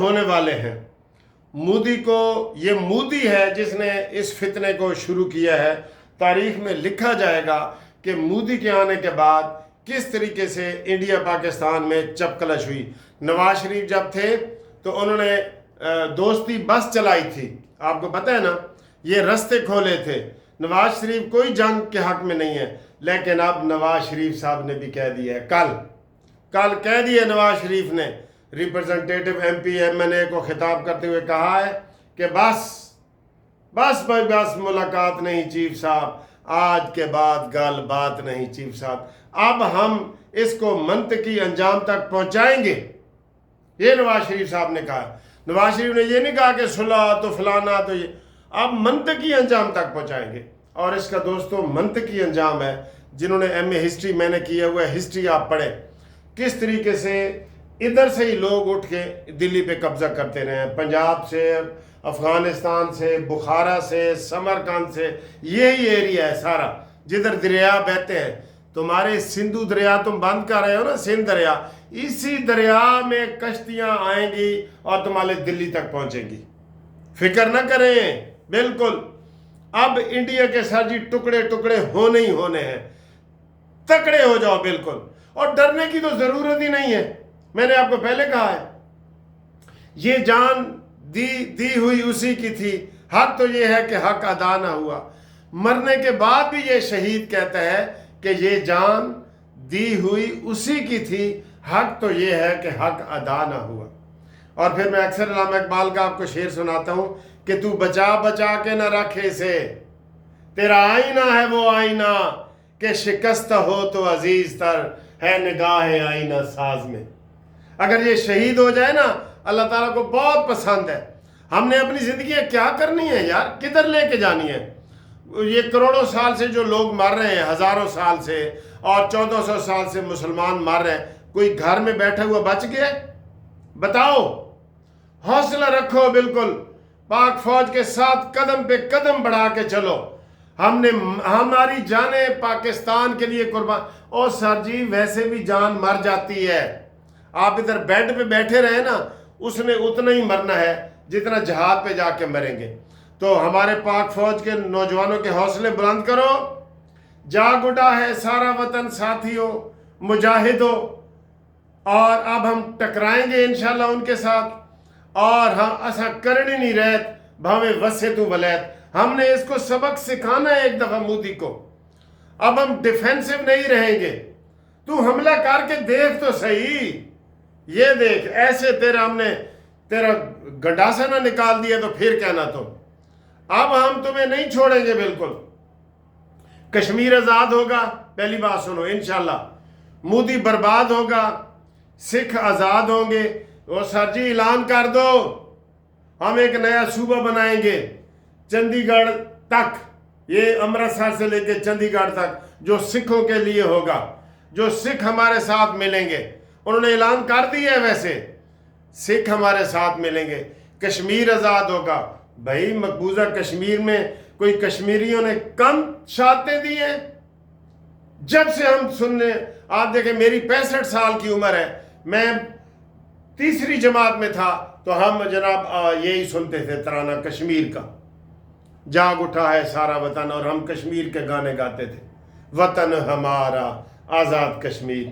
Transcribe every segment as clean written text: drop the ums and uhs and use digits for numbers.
ہونے والے ہیں. مودی کو، یہ مودی ہے جس نے اس فتنے کو شروع کیا ہے. تاریخ میں لکھا جائے گا کہ مودی کے آنے کے بعد کس طریقے سے انڈیا پاکستان میں چپکلش ہوئی. نواز شریف جب تھے تو انہوں نے دوستی بس چلائی تھی، آپ کو پتہ ہے نا، یہ رستے کھولے تھے. نواز شریف کوئی جنگ کے حق میں نہیں ہے، لیکن اب نواز شریف صاحب نے بھی کہہ دیا ہے، کل کہہ دیا نواز شریف نے، representative M P M N A کو خطاب کرتے ہوئے کہا ہے کہ بس ملاقات نہیں چیف صاحب، آج کے بعد گل بات نہیں چیف صاحب، اب ہم اس کو منطقی انجام تک پہنچائیں گے. یہ نواز شریف صاحب نے کہا. نواز شریف نے یہ نہیں کہا کہ صلح تو فلانا تو یہ، اب منطقی انجام تک پہنچائیں گے. اور اس کا دوستوں منطقی انجام ہے. جنہوں نے ایم اے ہسٹری میں نے کیا ہوا ہے، ہسٹری آپ پڑھیں کس طریقے سے ادھر سے ہی لوگ اٹھ کے دلی پہ قبضہ کرتے رہے ہیں، پنجاب سے، افغانستان سے، بخارا سے، سمرقند سے، یہی ایریا ہے سارا جدھر دریا بہتے ہیں. تمہارے سندھو دریا تم بند کر رہے ہو نا، سندھ دریا، اسی دریا میں کشتیاں آئیں گی اور تمہارے دلی تک پہنچیں گی. فکر نہ کریں. بالکل اب انڈیا کے سر جی ٹکڑے ہونے ہی ہونے ہیں. تکڑے ہو جاؤ بالکل، اور ڈرنے کی تو ضرورت ہی نہیں ہے. میں نے آپ کو پہلے کہا ہے یہ جان دی ہوئی اسی کی تھی. حق تو یہ ہے کہ حق ادا نہ ہوا. مرنے کے بعد بھی یہ شہید کہتا ہے کہ یہ جان دی ہوئی اسی کی تھی، حق تو یہ ہے کہ حق ادا نہ ہوا. اور پھر میں اکثر علامہ اقبال کا آپ کو شعر سناتا ہوں کہ تو بچا کے نہ رکھ اسے، تیرا آئینہ ہے وہ آئینہ کہ شکست ہو تو عزیز تر ہے نگاہ آئینہ ساز میں. اگر یہ شہید ہو جائے نا، اللہ تعالیٰ کو بہت پسند ہے. ہم نے اپنی زندگی کیا کرنی ہے یار، کدھر لے کے جانی ہے؟ یہ کروڑوں سال سے جو لوگ مر رہے ہیں، ہزاروں سال سے، اور 1400 سال سے مسلمان مر رہے ہیں، کوئی گھر میں بیٹھا ہوا بچ گیا؟ بتاؤ. حوصلہ رکھو بالکل، پاک فوج کے ساتھ قدم پہ قدم بڑھا کے چلو. ہماری جانیں پاکستان کے لیے قربان. اور سر جی ویسے بھی جان مر جاتی ہے. آپ ادھر بیڈ پہ بیٹھے رہے نا، اس نے اتنا ہی مرنا ہے جتنا جہاد پہ جا کے مریں گے. تو ہمارے پاک فوج کے نوجوانوں کے حوصلے بلند کرو. جاگ اٹھا ہے سارا وطن ساتھیوں مجاہدوں، اور اب ہم ٹکرائیں گے انشاءاللہ ان کے ساتھ. اور ہم ایسا کرنی نہیں رہت بھاوے وسے تو ولیت. ہم نے اس کو سبق سکھانا ہے ایک دفعہ مودی کو. اب ہم ڈیفینسو نہیں رہیں گے. تو حملہ کر کے دیکھ تو صحیح، یہ دیکھ ایسے ہم نے تیرا گنڈاسا نہ نکال دیا تو پھر کہنا تم. اب ہم تمہیں نہیں چھوڑیں گے بالکل. کشمیر آزاد ہوگا، پہلی بات سنو انشاءاللہ. مودی برباد ہوگا، سکھ آزاد ہوں گے. وہ سر جی اعلان کر دو، ہم ایک نیا صوبہ بنائیں گے چندی گڑھ تک، یہ امرتسر سے لے کے چندی گڑھ تک، جو سکھوں کے لیے ہوگا، جو سکھ ہمارے ساتھ ملیں گے. انہوں نے اعلان کر دیا ہے ویسے، سکھ ہمارے ساتھ ملیں گے. کشمیر آزاد ہوگا. بھائی مقبوضہ کشمیر میں کوئی کشمیریوں نے کم شہادتیں دی ہیں؟ جب سے ہم سننے، آپ دیکھیں میری 65 سال کی عمر ہے، میں تیسری جماعت میں تھا تو ہم جناب یہی سنتے تھے ترانہ کشمیر کا، جاگ اٹھا ہے سارا وطن، اور ہم کشمیر کے گانے گاتے تھے، وطن ہمارا آزاد کشمیر.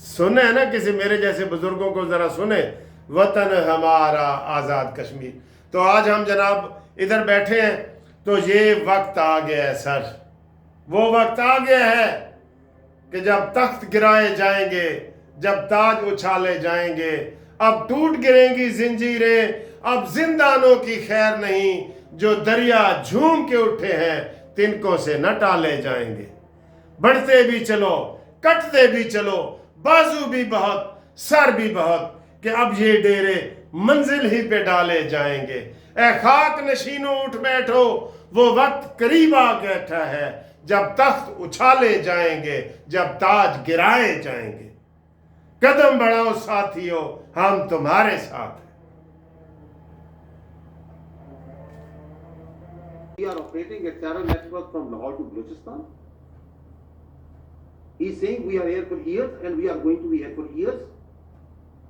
سنے نا کسی میرے جیسے بزرگوں کو ذرا سنے، وطن ہمارا آزاد کشمیر. تو آج ہم جناب ادھر بیٹھے ہیں تو یہ وقت آ گیا ہے سر، وہ وقت آ گیا ہے کہ جب تخت گرائے جائیں گے، جب تاج اچھالے جائیں گے. اب ٹوٹ گریں گی زنجیریں، اب زندانوں کی خیر نہیں، جو دریا جھوم کے اٹھے ہیں تنکوں سے نہ ٹالے جائیں گے. بڑھتے بھی چلو، کٹتے بھی چلو، بازو بھی بہت، سر بھی بہت، کہ اب یہ ڈیرے منزل ہی پہ ڈالے جائیں گے. اے خاک نشینوں اٹھ بیٹھو، وہ وقت قریب آ بیٹھا ہے جب تخت اچھالے جائیں گے، جب تاج گرائے جائیں گے. قدم بڑھاؤ ساتھیوں، ہم تمہارے ساتھ ہیں. We are operating a terror network from Lahore to Balochistan. He is saying we are here for years and we are going to be here for years.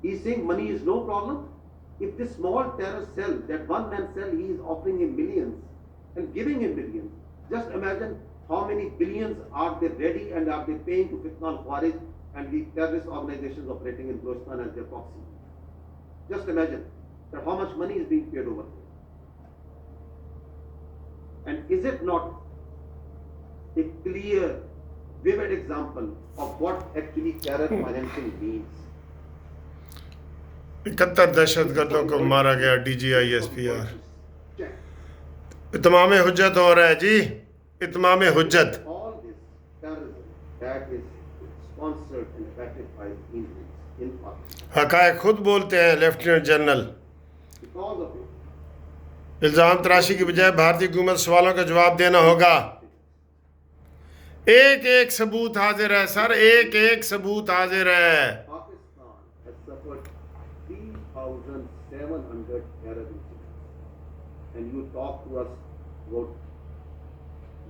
He is saying money is no problem. If this small terror cell, that one man cell, he is offering him millions and giving him millions. Just imagine how many billions are they ready and are they paying to Fitna al-Khawarij and the terrorist organizations operating in Balochistan as their proxy. Just imagine that how much money is being paid over there. And is it not a clear, vivid example of what actually terror financing means? 71 دہشت گردوں کو مارا گیا DGISPR. Check. اتمام حجت ہو رہا ہے جی, اتمام حجت. All this terrorism that is sponsored and backed by Indians in Pakistan. حقائق خود بولتے ہیں lieutenant general. Because of it, الزام تراشی کی بجائے بھارتی حکومت سوالوں کا جواب دینا ہوگا. ایک ایک ثبوت حاضر ہے سر, ایک ایک ثبوت حاضر ہے. Pakistan has suffered 3,700 terror incidents. And you talk to us about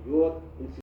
your incident.